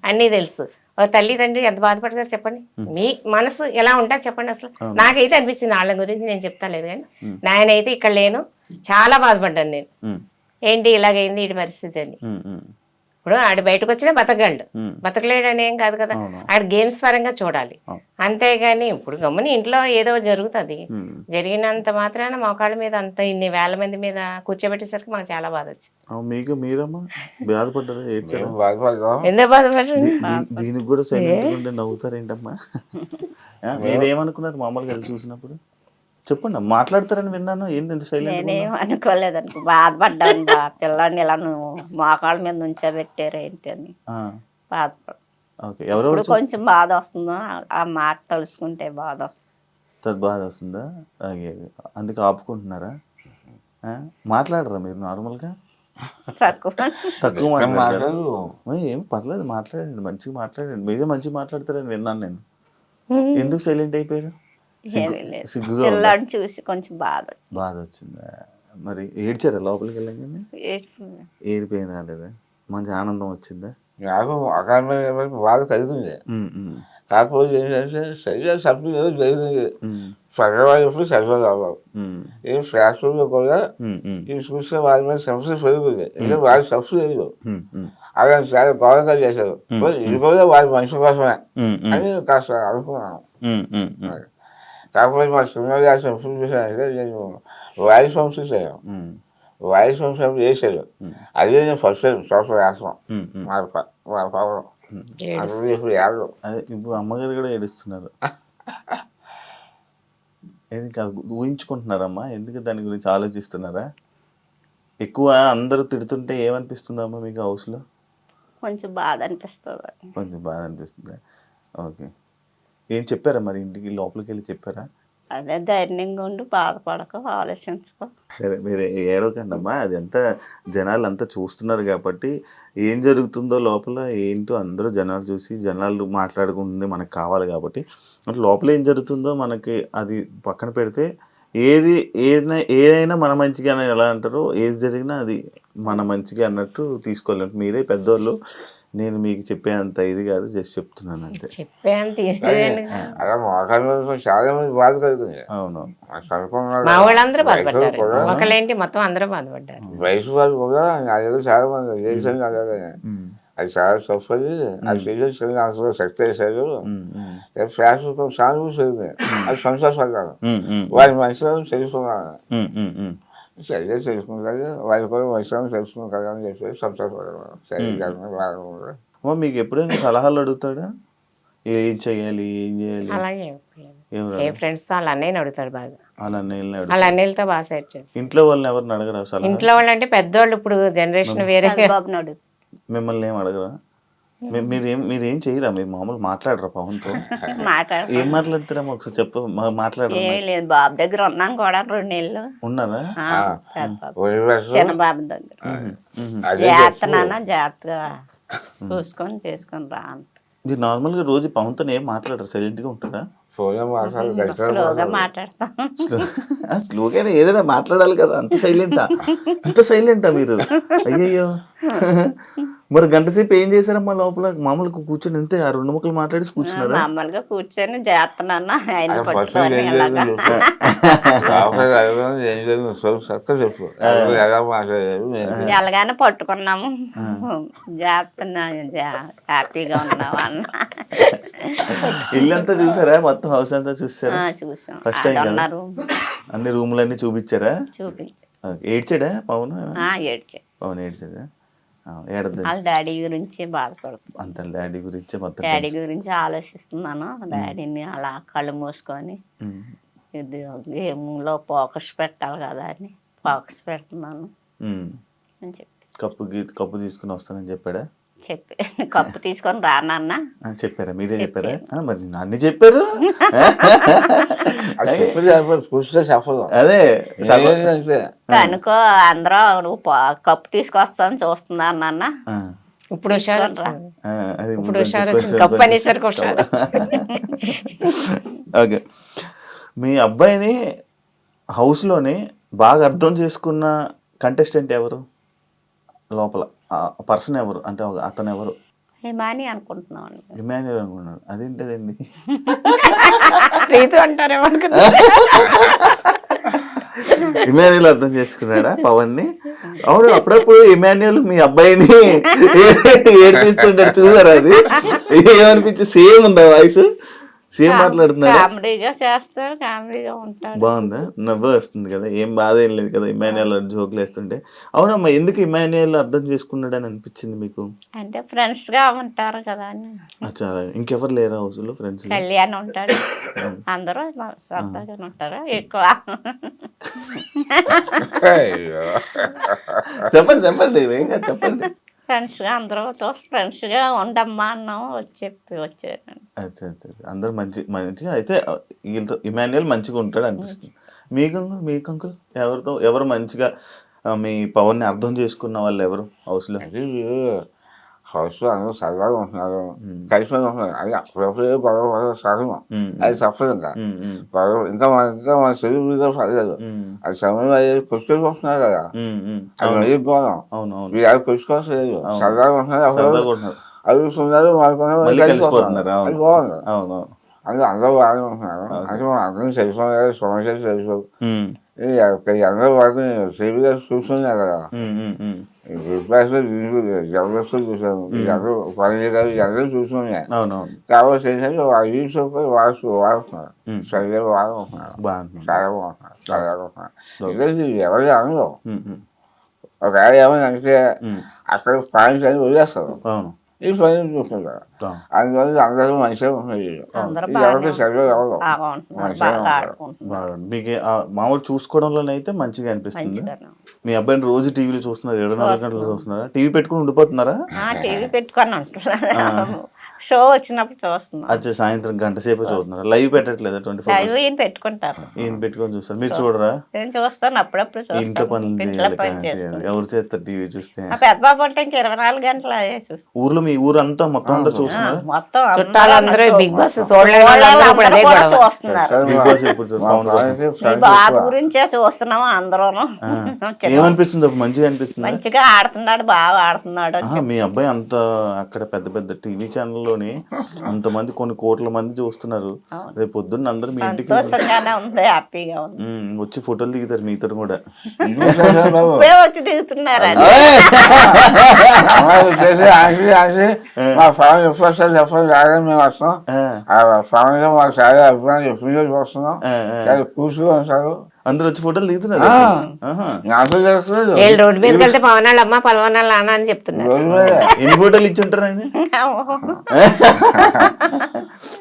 అన్నీ తెలుసు. ఒక తల్లిదండ్రి ఎంత బాధపడతారు చెప్పండి, మీ మనసు ఎలా ఉంటుంది చెప్పండి అసలు. నాకైతే అనిపించింది, వాళ్ళ గురించి నేను చెప్తా లేదు కానీ నాయనైతే ఇక్కడ లేను, చాలా బాధపడ్డాను నేను. ఏంటి ఇలాగైంది వీడి పరిస్థితి అని. ఇప్పుడు ఆడు బయటకు వచ్చినా బతకగలడు, బతకలేడు అని ఏం కాదు కదా. ఆడు గేమ్స్ పరంగా చూడాలి అంతేగాని ఇప్పుడు గమ్ముని ఇంట్లో ఏదో జరుగుతుంది, జరిగినంత మాత్రాన మోకాళ్ళ మీద అంత ఇన్ని వేల మంది మీద కూర్చోబెట్టేసరికి మాకు చాలా బాధ వచ్చింది. మీరమ్మా బాధపడ్డారా? ఎందుకు బాధపడ్డారు? దీనికి కూడా సైలెంట్ ఉంటే నవ్వుతారేంటమ్మా? మీరేమనుకున్నారు మామూలుగా చూసినప్పుడు? చెప్పండి, మాట్లాడతారని విన్నాను. ఏంటి సైలెంట్? నేనేం అనుకోలేదు అనుకో, బాధపడ్డాను. పిల్లాడిని ఇలా నువ్వు మోకాళ్ళ మీద నుంచోబెట్టారు ఏంటి అని బాధపడ. ఇప్పుడు కొంచెం బాధ వస్తుందో ఆ మాట తలుసుకుంటే బాధ వస్తుంది. బాధ వస్తుందా? అందుకే ఆపుకుంటున్నారా? మాట్లాడరా మీరు నార్మల్గా? తక్కువ మాట్లాడారు. ఏం పర్లేదు, మాట్లాడండి, మంచిగా మాట్లాడండి. మీరే మంచిగా మాట్లాడతారని విన్నాను నేను. ఎందుకు సైలెంట్ అయిపోయారు? పిల్లాడిని చూసి కొంచెం బాధ వచ్చిందా? మరి ఏడ్చారా లోపలికి వెళ్ళగానే? ఏడిపోయిన రాలేదా? మంచి ఆనందం వచ్చిందా? నాకు అకారణమైన బాధ కలిగింది. కాకపోతే ఏంటంటే సరిగ్గా సబ్జెక్ట్ ఏదో జరిగింది, చదవాలి చదవాలి అవ్వవు. ఏం శాస్త్రంలో కూడా ఈ చూస్తే వాళ్ళ మీద సమస్య పెరుగుతుంది, అంటే వాళ్ళ సమస్య లేదు. అలా చాలా గౌరవంగా చేశారు. ఇది కూడా వాళ్ళ మనిషి కోసమే అని కాస్త అనుకున్నాను. కాకపోతే మా సినిమా రాసిన ఎప్పుడు చూసానంటే నేను వాయిస్ వంశ చేశాను, వాయిస్ వంశం చేశాడు. అదే నేను ఫస్ట్ టైం సోషల్ రాష్ట్రం మా పవన్ అసలు ఇప్పుడు ఏడరు. అదే ఇప్పుడు అమ్మగారు కూడా ఏడుస్తున్నారు. ఎందుకు ఊహించుకుంటున్నారమ్మా? ఎందుకు దాని గురించి ఆలోచిస్తున్నారా? ఎక్కువ అందరూ తిడుతుంటే ఏమనిపిస్తుందమ్మా మీకు హౌస్లో? కొంచెం బాధ అనిపిస్తుంది. కొంచెం బాధ అనిపిస్తుందా? ఓకే. ఏం చెప్పారా మరి ఇంటికి లోపలికి వెళ్ళి చెప్పారా? అదే ధైర్యంగా ఉండి బాధపడక ఆలోచించుకో. సరే మీరు ఏడవకండి అమ్మా, అది అంతా జనాలు అంతా చూస్తున్నారు కాబట్టి ఏం జరుగుతుందో లోపల ఏంటో అందరూ జనాలు చూసి జనాలు మాట్లాడుకుంటుంది మనకు కావాలి కాబట్టి అంటే లోపల ఏం జరుగుతుందో మనకి అది పక్కన పెడితే ఏదైనా మన మంచిగా అని ఎలా అంటారో ఏది జరిగినా అది మన మంచిగా అన్నట్టు తీసుకోవాలి. మీరే పెద్దోళ్ళు, నేను మీకు చెప్పేంత ఇది కాదు, జస్ట్ చెప్తున్నాను అంతే. చెప్పేంత అలా మోకాళ్ళ మీద చాలా మంది బాధ కలుగుతుంది. అవును. మా వాళ్ళందరూ బాధపడ్డారు. ఒకళ్ళేంటి మొత్తం అందరూ బాధపడ్డారు. వయసు వాళ్ళు కూడా అదేదో చాలా మంది దేశాన్ని అలాగే అది చాలా తప్పది. అది చేసేసి అసలు శక్తి వేసారు. ఫ్యాషన్ సానుభూతి జరిగింది, అది సంతోషపడ్డాను. వారి మనసులను తెలుసుకున్నాను. సరిగ్గా తెలుసుకుంటారు, వాళ్ళు కూడా మనసులను తెలుసుకుంటారు అని చెప్పేసి సంతోషపడ్డాను. సరిగ్గా మీకు ఎప్పుడైనా సలహాలు అడుగుతాడా? ఏం చెయ్యాలి, ఏం చేయాలి? అలాగే ఏ ఫ్రెండ్స్ తో వాళ్ళ అన్నయ్యని అడుగుతాడు బాగా. వాళ్ళ అన్నయ్యలతో బాగా సెట్ చేసి. ఇంట్లో వాళ్ళని ఎవరిని అడగరా సలహా? ఇంట్లో వాళ్ళు అంటే పెద్దవాళ్ళు, ఇప్పుడు జనరేషన్ వేరే. బాబుని అడుగు. మిమ్మల్ని ఏం అడగరా? మీరేం చేయరా? మీరు మామూలు మాట్లాడరా పవన్తో? ఏం మాట్లాడతారమ్మా ఒకసారి చెప్పు, మాట్లాడరా. లేదు, బాబు దగ్గర ఉన్నాను కూడా 2 నెలలు ఉన్నారా? చిన్న బాబు దగ్గర. జాగ్రత్త నాన్న, జాగ్రత్తగా చూసుకొని చేసుకొని రా అంట. మీరు నార్మల్గా రోజు పవన్తో ఏం మాట్లాడరు, సైలెంట్గా ఉంటారా? స్లోగా మాట్లాడతాం. స్లోగానే ఏదైనా మాట్లాడాలి కదా, అంత సైలెంటా మీరు? అయ్యయ్యో. మరి గంట సేపు ఏం చేశారమ్మా లోపల? మామూలుగా కూర్చొని అంతే ఆ 2 ముక్కలు మాట్లాడి కూర్చున్నారా? మామూలుగా కూర్చొని చేస్తున్నాను ఆయన ఎలాగానే పట్టుకున్నాము. చేస్తున్నా, హ్యాపీగా ఉన్నావా అన్న. ఇల్లంతా చూసారా? మొత్తం హౌస్ అంతా చూసారా? చూసాం. ఫస్ట్ టైం కదా? అన్ని రూములన్నీ చూపించారా? ఏడ్చాడా పవన్? పవన్ ఏడ్చాడా? వాళ్ళ డాడీ గురించి బాధపడుతుంది. అంత డాడీ గురించి మొత్తం డాడీ గురించి ఆలోచిస్తున్నాను. డాడీని అలా కళ్ళు మూసుకొని ఇది గేమ్లో ఫోకస్ పెట్టాలి కదా అని ఫోకస్ పెడుతున్నాను అని చెప్పి కప్పు తీసుకుని వస్తానని చెప్పాడా? కప్పు తీసుకొని రానన్న చెప్పారా? మీరే చెప్పారా? మరి అన్ని చెప్పారు. అదే కనుకో అందరూ నువ్వు కప్పు తీసుకొస్తాను చూస్తున్నా అన్న. ఇప్పుడు హుషారు, ఇప్పుడు హుషారు కప్పు అనేసరికి హుషారు. ఓకే. మీ అబ్బాయిని హౌస్లోనే బాగా అర్థం చేసుకున్న కంటెస్టెంట్ ఎవరు? లోపల పర్సన్ ఎవరు? అంటే అతను ఎవరు? హిమాని అనుకుంటున్నాను. ఇమాన్యుయల్ అనుకున్నాడు. అదేంటదండి? రీతు అంటారేమో. ఇమాన్యుయల్ అర్థం చేసుకున్నాడా పవన్ని? అవును, అప్పుడప్పుడు ఇమాన్యుయల్ మీ అబ్బాయిని ఏడిపిస్తుంటాడు, చూసారా? అది ఏమనిపించి సేమ్ ఉందా వాయిస్? సేమ్ మాట్లాడుతున్నాడు. కామెడీగా చేస్తాడు, కామెడీగా ఉంటాడు. బాగుందా? నవ్వు వస్తుంది కదా, ఏం బాధ ఏం లేదు కదా ఇమాన్యుయల్ జోకులు వేస్తుంటే? అవునమ్మా, ఎందుకు ఇమాన్యుయల్ అర్థం చేసుకున్నాడు అని అనిపించింది మీకు? అంటే ఫ్రెండ్స్ గా ఉంటారు కదా అని. అచ్చా, ఇంకెవరు లేరా హౌస్ లో ఫ్రెండ్స్? కళ్యాణ్ ఉంటాడు, అందరూ సరదాగా ఉంటారు ఎక్కువ. చెప్పండి ఏం కాదు, చెప్పండి. ఫ్రెండ్స్ గా అందరితో ఫ్రెండ్స్ గా ఉండమ్మా అన్నాము, చెప్పి వచ్చాను. అచ్చా, అందరు మంచిగా అయితే వీళ్ళతో ఇమాన్యుయల్ మంచిగా ఉంటాడు అనిపిస్తుంది. మీకు అంకుల్ ఎవరు మంచిగా మీ పవన్ని అర్థం చేసుకున్న వాళ్ళు ఎవరు హౌస్లో? హౌస్లో అందరూ సరదాగా ఉంటున్నారు, కలిసి ఉంటున్నారు. అది అప్పుడప్పుడు గొడవ సహజం, అది తప్పదు. గొడవ ఇంకా మన తెలుగు మీద పడలేదు. అది సమయం అయ్యేది కొట్టుకొని వస్తున్నారు కదా, అది మరీ గౌరవం. మీరు అది కొట్టుకోవాల్సి లేదు, సరదాగా ఉంటున్నారు, అడుగుతున్నారు, కలిసిపోతున్నారు. అది బాగుంది. అందరూ బాగానే ఉంటున్నారు. అంటే మనం అందరం తెలుసుకోవాలి, సమస్యలు తెలుసు. అందరూ వాటిని టీవీగా చూస్తున్నారు కదా, జబర్దస్త్ చూసాను, అందరూ పని గారు అందరూ చూస్తున్నాయి. కాబట్టి ఏంటంటే యూట్యూబ్ వాడుతున్నారు, సరిగ్గా వాడుకుంటున్నారు, చాలా బాగుంటున్నారు, చాలా బాగుంటున్నారు. ఎందుకంటే ఎవరి అనుభవం ఒకవేళ ఏమైనా అంటే అక్కడ పాయింట్స్ అని వదిలేస్తారు. ఈ పని చూస్తుంటారు. అందువల్ల అందరూ మంచిగా ఉన్నది. అందరూ ఎవరికి చదువు ఎవరు బాగా ఉంటున్నారు, బాగా ఆడుకుంటున్నారు. మీకు మామూలు చూసుకోవడంలోనైతే మంచిగా అనిపిస్తుంది. మంచిగానే. మీ అబ్బాయిని రోజు టీవీలో చూస్తున్నారు, 24 గంటలు చూస్తున్నారా? టీవీ పెట్టుకుని ఉండిపోతున్నారా? టీవీ పెట్టుకొని ఉంటున్నారు, షో వచ్చినప్పుడు చూస్తున్నాం. అచ్చా, సాయంత్రం గంట సేపు చూస్తున్నారా? లైవ్ పెట్టట్లేదా? 24 ఈయన పెట్టుకుంటారు, ఈయన పెట్టుకొని చూస్తారు, మీరు చూడరా? నేను చూస్తాను, అప్పుడప్పుడు ఇంట్లో పనులు ఇంట్లో చేయాలి, పని చేయాలి. చేసుకుంటాను. ఎవరు చేస్తారు టీవీ చూస్తే? మా పెద్ద బాబు అంటే ఇంక 24 గంటలు అదే చూస్తాం. ఊర్లో మీ ఊరంతా మొత్తం అందరు చూస్తున్నారు. మొత్తం చుట్టాలందరూ బిగ్ బాస్ చూడలేని వాళ్ళందరూ ఇప్పుడు అదే కూడా గొడవ. చూస్తున్నారు. బిగ్ బాస్ ఎప్పుడు చూస్తారు? పవన్ కోసం. ఈ బాబు గురించే చూస్తున్నాము అందరూ. ఏమనిపిస్తుంది? అప్పుడు మంచిగా అనిపిస్తుంది. మంచిగా ఆడుతున్నాడు, బాగా ఆడుతున్నాడు. మీ అబ్బాయి అంత అక్కడ పెద్ద పెద్ద టీవీ ఛానల్లోని అంతమంది కొన్ని కోట్ల మంది చూస్తున్నారు. రేపు పొద్దున్న అందరు మీ ఇంటికి సంతోషంగానే ఉంది, హ్యాపీగా ఉంది. వచ్చి ఫోటోలు దిగుతారు మీతో కూడా. ఇప్పుడే వచ్చి దిగుతున్నారు. మా ఫ్యామిలీ ఎప్పుడు వస్తారు చెప్పండి, రాగానే మేము వస్తాం. ఆ ఫ్యామిలీలో మాకు చాలా అభిప్రాయం ఎప్పుడు చూస్తున్నాం, కూర్చుని ఉంటారు. అందరు వచ్చి ఫోటోలు దిగుతున్నారు. నాకు తెలుస్తుంది. వీళ్ళు రోడ్డు మీదకి వెళ్తే పవన్ వాళ్ళ అమ్మ పవన్ వాళ్ళ నాన్న అని చెప్తున్నారు. రోజు మీద ఎన్ని ఫోటోలు ఇచ్చి ఉంటారు ఆయన?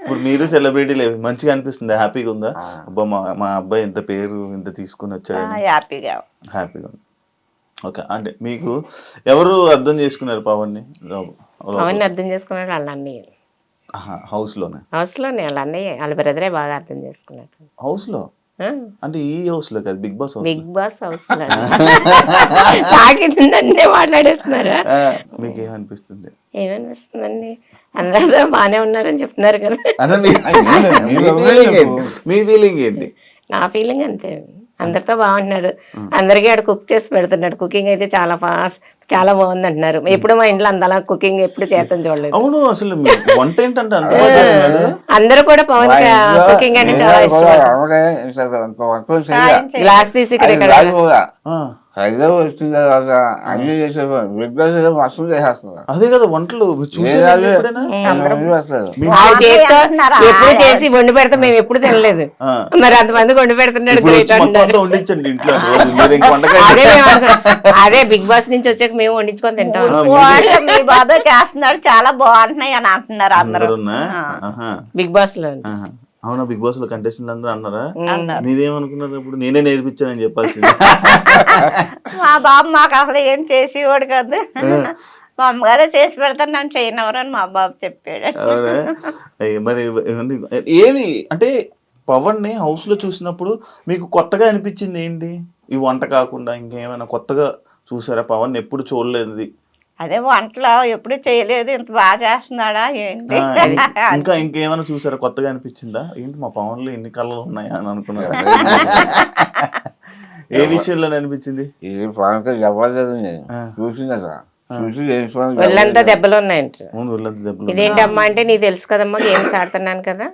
ఇప్పుడు మీరు సెలబ్రిటీ మంచిగా అనిపిస్తుంది, హ్యాపీగా ఉందా? అబ్బా మా అబ్బాయి ఇంత పేరు ఇంత తీసుకుని వచ్చాడు, హ్యాపీగా హ్యాపీగా ఉంది. ఓకే, అంటే మీకు ఎవరు అర్థం చేసుకున్నారు పవన్ని? పవన్ అర్థం చేసుకున్నాడు వాళ్ళ అన్నయ్య. హౌస్ లోనే? హౌస్ లోనే వాళ్ళ అన్నయ్య వాళ్ళ బ్రదరే బాగా అర్థం చేసుకున్నాడు. హౌస్ లో అంటే ఈ హౌస్ లో కాదు, Bigg Boss Bigg Boss house లో నన్నే మాట్లాడేస్తున్నారా? మీకు ఏమనిపిస్తుంది? ఏమనిపిస్తుందండి, అందరూ బాగానే ఉన్నారని చెప్తున్నారు కదా. మీ ఫీలింగ్ ఏంటి? నా ఫీలింగ్ అంతే, అందరితో బాగుంటున్నాడు, అందరికీ ఆడ కుక్ చేసి పెడుతున్నాడు. కుకింగ్ అయితే చాలా ఫాస్ట్, చాలా బాగుంది అంటున్నారు. ఎప్పుడు మా ఇంట్లో అంతలా కుకింగ్ ఎప్పుడు చేతం చూడలేదు. అవును, అసలు వంట ఏంటంటే అందరూ కూడా పవన్ కుకింగ్ అంటే చాలా ఇష్టం. గ్లాస్ తీసి ఇక్కడ హైదరాబాద్ వచ్చిన తర్వాత అన్ని చేసేవారు, బిగ్ బాస్ మస్తు చేసేస్తున్నారు. అదే కదా వంటలు ఎప్పుడు చేసి వండి పెడతా, మేము ఎప్పుడు తినలేదు. మరి అంతమంది వండి పెడుతున్నాడు, వండించండి ఇంట్లో. అదే బిగ్ బాస్ నుంచి వచ్చాక మేము వండించుకొని తింటాం. మీ బాబాయ్ చేస్తున్నాడు, చాలా బాగుంటున్నాయి అని అంటున్నారు అందరూ బిగ్ బాస్ లో. అవునా, బిగ్ బాస్ లో కంటెస్టెంట్ అందరూ అన్నారా? మీరేమనుకున్నారు? ఇప్పుడు నేనే నేర్పించానని చెప్పాల్సింది. మా బాబు మాకు అసలు ఏం చేసేవాడు కాదు, మా అమ్మగారే చేసి పెడతాను, నన్ను చేయనవరని మా బాబు చెప్పాడు. మరి ఏమి అంటే పవన్ ని హౌస్ లో చూసినప్పుడు మీకు కొత్తగా అనిపించింది ఏంటి? ఈ వంట కాకుండా ఇంకేమైనా కొత్తగా చూసారా? పవన్ ఎప్పుడు చూడలేదు, అదే వంటలో ఎప్పుడు చేయలేదు, ఇంత బాగా చేస్తున్నాడా ఏంటి? ఇంకా ఇంకేమైనా చూసారా? కొత్తగా అనిపించిందా? ఏంటి మా పవన్ లో ఎన్ని కళలు ఉన్నాయా అని అనుకున్నారా? ఏ విషయంలో అనిపించింది? ఇది పవన్ చెప్పలేదు, చూసిందా ఒళ్ళంతా దెబ్బలు ఉన్నాయంట. దెబ్బలు ఇదేంటమ్మా అంటే నీకు తెలుసు కదమ్మా, గేమ్స్ ఆడుతున్నాను కదా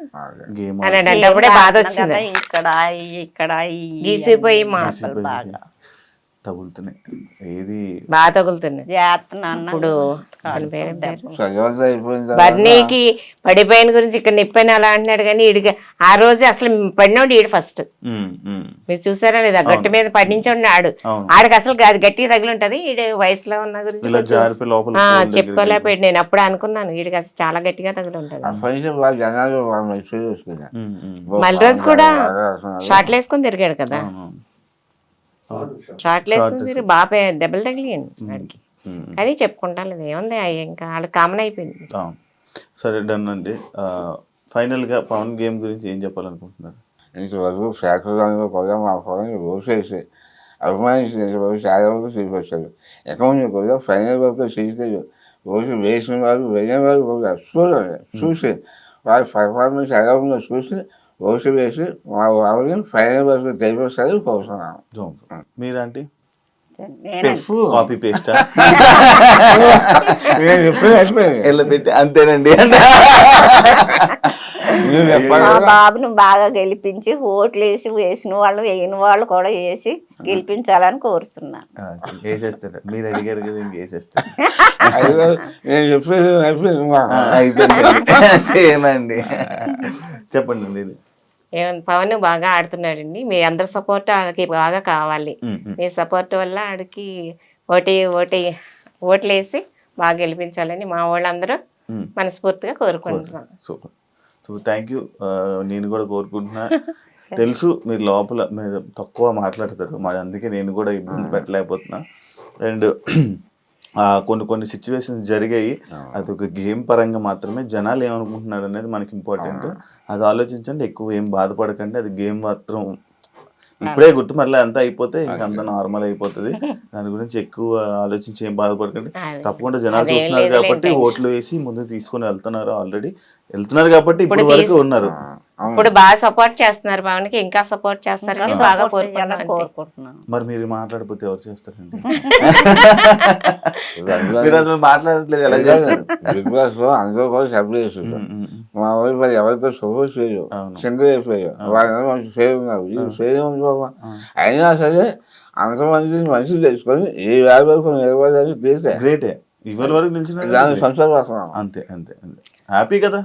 అని అంటే అప్పుడే బాధ వచ్చింది. ఇక్కడ గీసిపోయి మాటలు బాగా తగులుతున్నాయి, ఏది బాగా తగులుతున్నాయి. ఇప్పుడు బర్నీకి పడిపోయిన గురించి ఇక్కడ నిప్పని అలా అంటున్నాడు, కానీ ఈడికి ఆ రోజు అసలు పడినోడు ఈడు ఫస్ట్. మీరు చూసారా లేదా? గట్టి మీద పడించండి ఆడు, ఆడికి అసలు గట్టిగా తగిలి ఉంటది. ఈడు వయసులో ఉన్న గురించి చెప్పుకోలేకపోయాడు. నేను అప్పుడు అనుకున్నాను ఈడికి అసలు చాలా గట్టిగా తగిలి ఉంటది. మళ్ళీ రోజు కూడా షార్ట్లు వేసుకొని తిరిగాడు కదా, షార్ట్లు వేసుకొని తిరిగి బాగా దెబ్బలు తగిలియండి వాడికి. కానీ చెప్పుకుంటా లేదు, ఏముంది ఇంకా వాళ్ళకి కామన్ అయిపోయింది. సరే, డన్ అండి. ఫైనల్ గా పవన్ గేమ్ గురించి ఏం చెప్పాలనుకుంటున్నారు? ఇంతవరకు శాఖలో కూడా మా పవన్ రోజేసి అభిమానించిన చాలా వరకు తీసుకొచ్చారు. అకౌంట్ కూడా ఫైనల్ వరకు తీసుకెళ్ళి రోజు వేసిన వారు వెళ్ళిన వారు కూడా చూసి వారి పర్ఫార్మెన్స్ ఎలా ఉందో చూసి ఓటు వేసి మా వాళ్ళని ఫైనల్ వరకు తెలిపిస్తారు కోరుతున్నాను. మీరంటే కాపీ పేస్ట్ అంతేనండి. మా బాబును బాగా గెలిపించి ఓట్లు వేసిన వాళ్ళు వేయని వాళ్ళు కూడా వేసి గెలిపించాలని కోరుతున్నాను. వేసేస్తారు, మీరు అడిగారు కదా, ఇంకేసేస్తారు. సేమండి, చెప్పండి మీరు. పవన్ బాగా ఆడుతున్నాడండి, మీ అందరి సపోర్ట్ ఆడికి బాగా కావాలి. మీ సపోర్ట్ వల్ల ఆడికి ఓట్లేసి బాగా గెలిపించాలని మా వాళ్ళందరూ మనస్ఫూర్తిగా కోరుకుంటున్నాం. సూపర్. So thank you. నేను కూడా కోరుకుంటున్నా. తెలుసు మీరు లోపల మీరు తక్కువ మాట్లాడతారు, మరి అందుకే నేను కూడా ఇబ్బంది పెట్టలేకపోతున్నా. అండ్ కొన్ని సిచ్యువేషన్స్ జరిగాయి, అది ఒక గేమ్ పరంగా మాత్రమే. జనాలు ఏమనుకుంటున్నారు అనేది మనకి ఇంపార్టెంట్. అది ఆలోచించండి, ఎక్కువ ఏం బాధపడకండి. అది గేమ్ మాత్రం ఇప్పుడే గుర్తు, మళ్ళీ అంతా అయిపోతే ఇంకా అంతా నార్మల్ అయిపోతుంది. దాని గురించి ఎక్కువ ఆలోచించి ఏం బాధపడకండి. తప్పకుండా జనాలు చూస్తున్నారు కాబట్టి ఓట్లు వేసి ముందు తీసుకొని వెళ్తున్నారు కాబట్టి ఇప్పుడు వరకు ఉన్నారు. ఇప్పుడు బాగా సపోర్ట్ చేస్తున్నారు పవన్కి, ఇంకా సపోర్ట్ చేస్తారని బాగా కోరుకుంటున్నాను. మరి మీరు మాట్లాడకపోతే ఎవరు చేస్తారండి? మీరు అసలు మాట్లాడట్లేదు, ఎలా చేస్తారు? బిగ్ బాస్ లో అందరూ కూడా సప్లై చేస్తారు. మా వైపు ఎవరితో సపోర్ట్ చేయరు, సింగిల్ అయిపోయారు. వాళ్ళ మంచి ఫేర్ ఉన్నారు, ఈ ఫేర్ ఉంది బాబా. అయినా సరే అంతమంది మనుషులు తెచ్చుకొని ఈ వేల వరకు నిలబడాలి. గ్రేటే. ఇవాళ వరకు నిలిచిన దానికి సంతోషపడుతున్నాం. అంతే అంతే అంతే. హ్యాపీ కదా,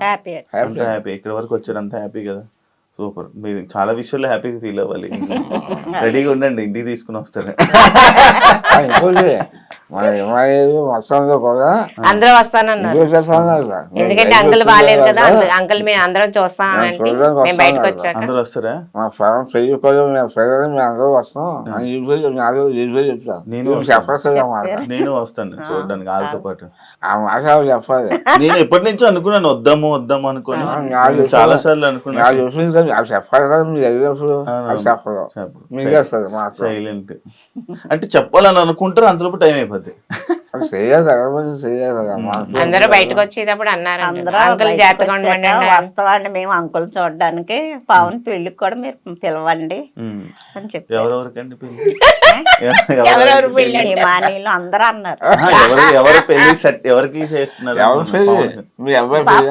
హ్యాపీ అంత హ్యాపీ. ఇక్కడ వరకు వచ్చారు, అంత హ్యాపీ కదా. సూపర్. మీరు చాలా విషయాల్లో హ్యాపీగా ఫీల్ అవ్వాలి. రెడీగా ఉండండి, ఇంటికి తీసుకుని వస్తారు. ఇంకోటి మన హిమాలయాలు మొత్తంలో కూడా అందరూ వస్తానన్నారు, ఎందుకంటే అంకుల్ బాగాలేదు కదా. అంకుల్ మేము అందరం చూస్తామంటే మేము బయటకు వచ్చాక అందరూ వస్తారా? మా ఫలం పెళ్లి కూడా మేము పిల్లలు మేము అందరూ వస్తాం అని చెప్తాను. నేను వస్తాను చూడడానికి వాళ్ళతో పాటు. ఆ మాట చెప్పాలి. నేను ఎప్పటి నుంచో అనుకున్నాను వద్దాము అనుకుని, చాలా సార్లు అనుకున్నాను. చెప్పాలి కదా మీరు వెళ్ళినప్పుడు చెప్పడం మిగేస్తారు మాట. సైలెంట్ అంటే చెప్పాలని అనుకుంటారు, అంతలోపు టైం అయిపోద్ది. అందరూ బయటకు వచ్చేటప్పుడు అన్నారు అంకుల్ జాగ్రత్తగా ఉండండి, వస్తామండి మేము అంకుల్ చూడడానికి. పవన్ పెళ్లికి కూడా మీరు పిలవండి అని చెప్పి ఎవరెవరికండి ఎవరెవరు పెళ్లి హిమానీలు అందరూ అన్నారు. ఎవరు పెళ్లి సెట్ ఎవరికి చేస్తున్నారు?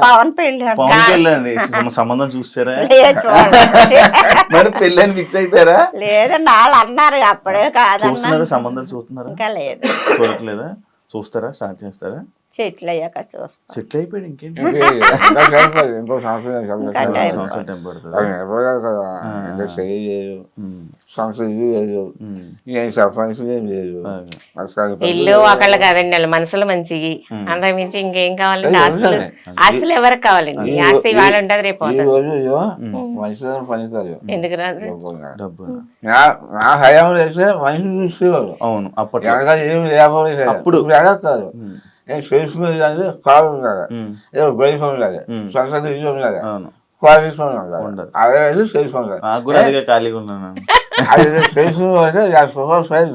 పవన్ పెళ్లి పవన్ పెళ్లి అండి. సంబంధం చూస్తారా? మరి పెళ్లి అని ఫిక్స్ అయిపోయారా? లేదండి, వాళ్ళు అన్నారు అప్పుడే చూస్తున్నారా? సంబంధాలు చూస్తున్నారా? ఇంకా లేదు. చూడట్లేదా? చూస్తారా? స్టార్ట్ చేస్తారా? చెట్లు అయ్యాక చూస్తాం. సెటిల్ అయిపోయాడు, ఇంకేంటి? ఇంకో సంవత్సరం టైం పడుతుంది. ఇల్లు ఒకళ్ళు కాదండి, వాళ్ళ మనసులో మంచివి. అంతకు మించి ఇంకేం కావాలండి? ఆస్తులు ఎవరికి కావాలండి? ఈ ఆస్తి వాళ్ళు ఉంటుంది, రేపు ఎందుకు రాదు? నా హయాంలో అయితే మనిషి చూసేవాళ్ళు. అవును, అప్పట్లో ఏమి లేకపోతే అప్పుడు కాదు. నేను చేసుకునేది అంటే కాలు ఉండాలి, ఏదో బయట ఉండాలి, సొంత ఇల్లు ఉండాలి, క్వాలిటీ ఉండాలి. అదే చేసుకుంటారు. ఖాళీగా ఉన్నాను. అది చేసుకుంటే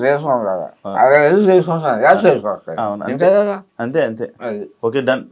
దేశం ఉండాలి. అదే చేసుకుంటాను, చేసుకుంటాను. అంతే అంతే. Okay, done.